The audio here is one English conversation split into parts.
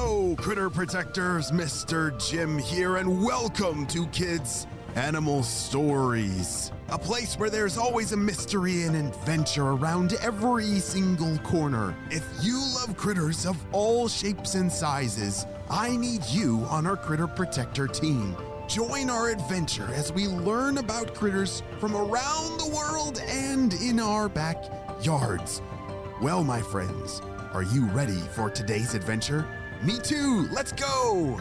Hello, critter protectors. Mr. Jim here, and welcome to Kids Animal Stories, a place where there's always a mystery and adventure around every single corner. If you love critters of all shapes and sizes, I need you on our Critter Protector team. Join our adventure as we learn about critters from around the world and in our backyards. Well, my friends, are you ready for today's adventure? Me too, let's go!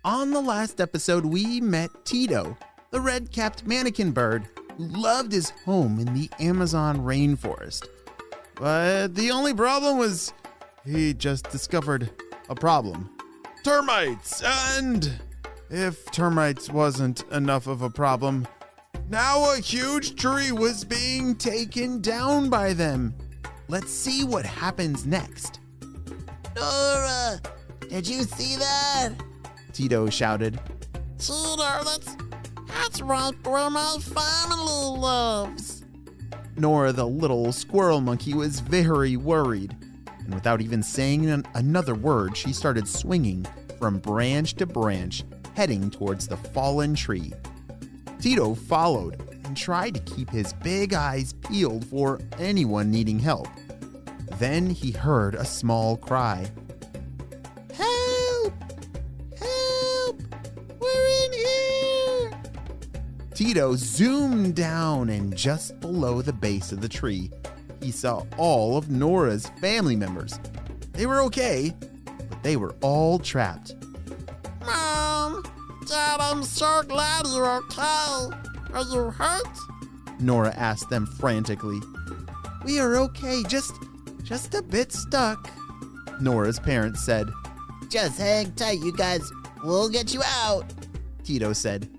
On the last episode, we met Tito, the red-capped Manakin bird who loved his home in the Amazon rainforest. But the only problem was he just discovered a problem. Termites! And if termites wasn't enough of a problem, now a huge tree was being taken down by them. Let's see what happens next. Nora, did you see that? Tito shouted. Tito, that's right where my family lives. Nora, the little squirrel monkey, was very worried. And without even saying another word, she started swinging from branch to branch, heading towards the fallen tree. Tito followed and tried to keep his big eyes peeled for anyone needing help. Then he heard a small cry. Help! Help! We're in here! Tito zoomed down, and just below the base of the tree, he saw all of Nora's family members. They were okay, but they were all trapped. Mom! Dad, I'm so glad you're okay. Are you hurt? Nora asked them frantically. We are okay, just a bit stuck, Nora's parents said. Just hang tight, you guys. We'll get you out, Tito said.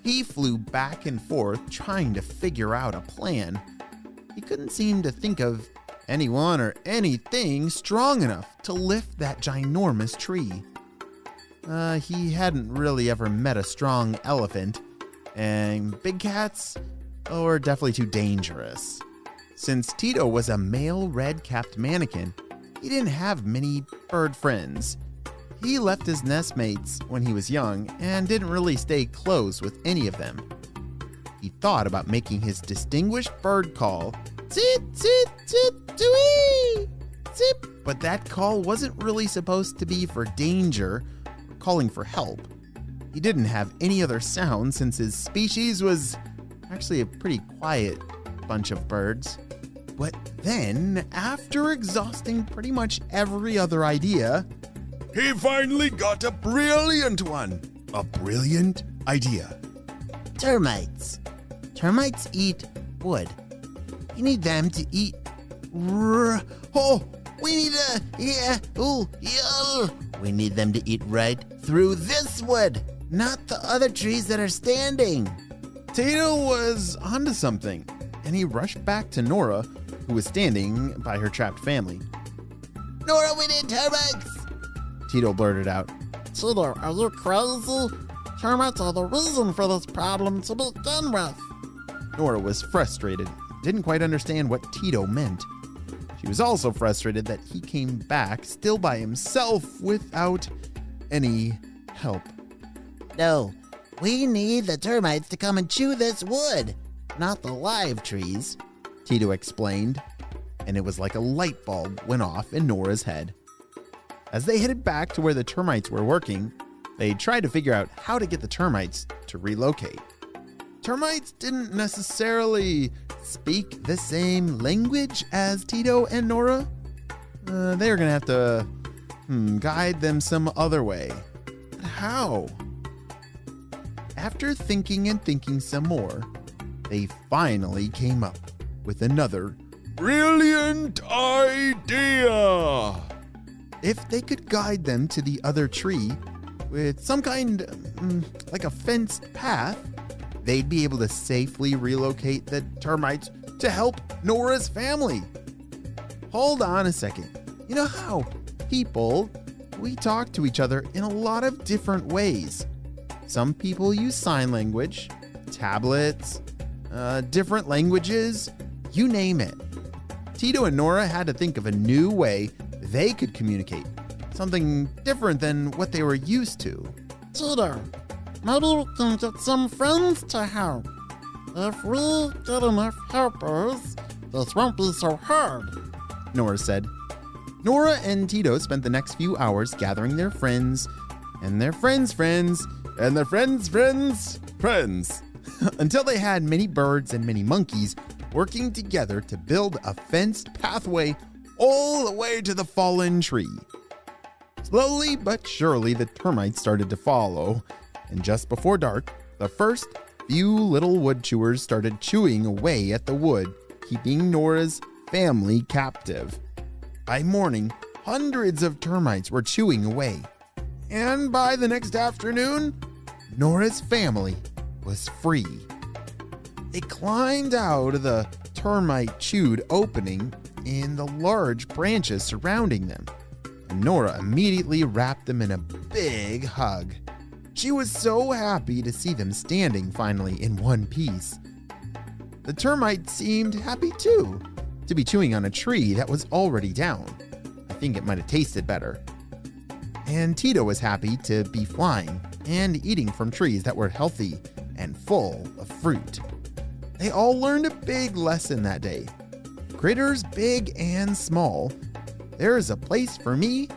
He flew back and forth trying to figure out a plan. He couldn't seem to think of anyone or anything strong enough to lift that ginormous tree. He hadn't really ever met a strong elephant, and big cats were definitely too dangerous. Since Tito was a male red-capped Manakin, he didn't have many bird friends. He left his nestmates when he was young and didn't really stay close with any of them. He thought about making his distinguished bird call, "Zit, zit, zit, doo-wee, zip," but that call wasn't really supposed to be for danger or calling for help. He didn't have any other sound since his species was actually a pretty quiet bunch of birds. But then, after exhausting pretty much every other idea, He finally got a brilliant one. A brilliant idea. Termites. Termites eat wood. You need them to eat. We need them to eat right through this wood, not the other trees that are standing. Tito was onto something, and he rushed back to Nora, who was standing by her trapped family. Nora, we need termites. Tito blurted out. Tito, are you crazy? Termites are the reason for this problem to begin with. Nora was frustrated, didn't quite understand what Tito meant. She was also frustrated that he came back still by himself without any help. No, we need the termites to come and chew this wood, not the live trees, Tito explained, and it was like a light bulb went off in Nora's head. As they headed back to where the termites were working, they tried to figure out how to get the termites to relocate. Termites didn't necessarily speak the same language as Tito and Nora. They were going to have to guide them some other way. But how? After thinking and thinking some more, they finally came up with another Brilliant idea! If they could guide them to the other tree with some kind, like a fenced path, they'd be able to safely relocate the termites to help Nora's family. Hold on a second. You know how people, we talk to each other in a lot of different ways. Some people use sign language, tablets, different languages. you name it. Tito and Nora had to think of a new way they could communicate, something different than what they were used to. Tito, maybe we can get some friends to help. If we get enough helpers, this won't be so hard, Nora said. Nora and Tito spent the next few hours gathering their friends and their friends' friends and their friends' friends' friends until they had many birds and many monkeys working together to build a fenced pathway all the way to the fallen tree. Slowly but surely, the termites started to follow, and just before dark, the first few little wood chewers started chewing away at the wood, keeping Nora's family captive. By morning, hundreds of termites were chewing away, and by the next afternoon, Nora's family was free. They climbed out of the termite-chewed opening in the large branches surrounding them, and Nora immediately wrapped them in a big hug. She was so happy to see them standing finally in one piece. The termites seemed happy too, to be chewing on a tree that was already down. I think it might have tasted better. And Tito was happy to be flying and eating from trees that were healthy and full of fruit. They all learned a big lesson that day. Critters big and small, there is a place for me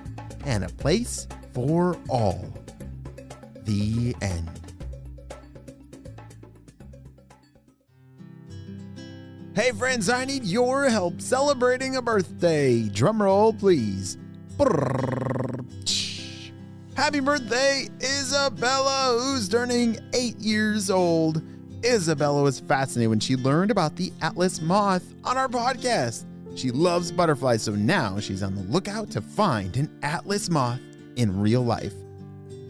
and a place for all. The end. Hey friends, I need your help celebrating a birthday. Drum roll, please. Happy birthday, Isabella, who's turning 8 years old. Isabella was fascinated when she learned about the Atlas moth on our podcast. She loves butterflies, so now she's on the lookout to find an Atlas moth in real life.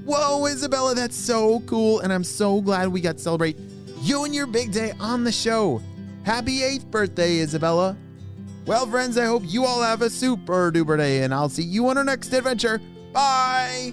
Whoa, Isabella, that's so cool, and I'm so glad we got to celebrate you and your big day on the show. Happy 8th birthday, Isabella. Well, friends, I hope you all have a super duper day, and I'll see you on our next adventure. Bye!